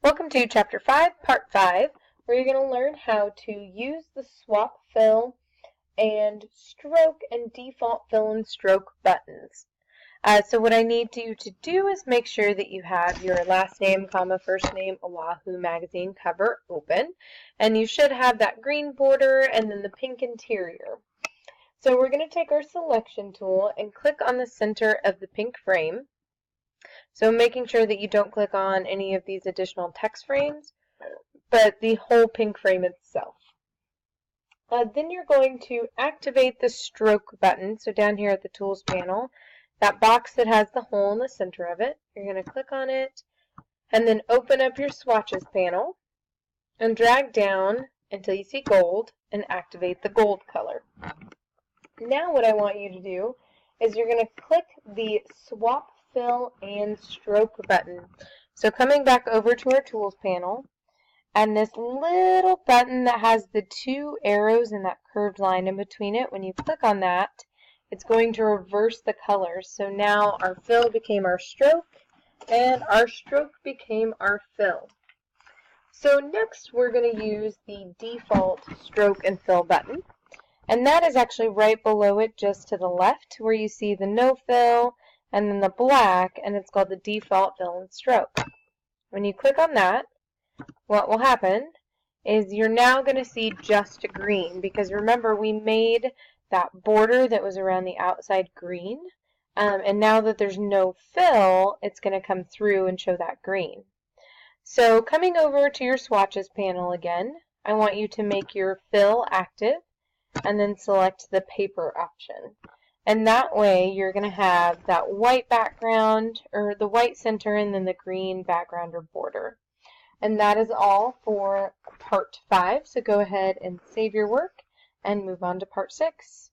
Welcome to Chapter 5, Part 5, where you're going to learn how to use the swap fill and stroke and default fill and stroke buttons. So what I need you to do is make sure that you have your last name, first name, Oahu magazine cover open, and you should have that green border and then the pink interior. So we're going to take our selection tool and click on the center of the pink frame. So making sure that you don't click on any of these additional text frames, but the whole pink frame itself. Then you're going to activate the stroke button. So down here at the tools panel, that box that has the hole in the center of it, you're going to click on it and then open up your swatches panel and drag down until you see gold and activate the gold color. Now what I want you to do is you're going to click the swap fill and stroke button. So coming back over to our tools panel, and this little button that has the two arrows and that curved line in between it, when you click on that, it's going to reverse the colors. So now our fill became our stroke and our stroke became our fill. So next we're going to use the default stroke and fill button. And that is actually right below it, just to the left, where you see the no fill and then the black, and it's called the default fill and stroke. When you click on that, what will happen is you're now going to see just green, because remember we made that border that was around the outside green, and now that there's no fill, it's going to come through and show that green. So coming over to your swatches panel again, I want you to make your fill active and then select the paper option. And that way you're going to have that white background, or the white center, and then the green background or border. And that is all for Part 5. So go ahead and save your work and move on to Part 6.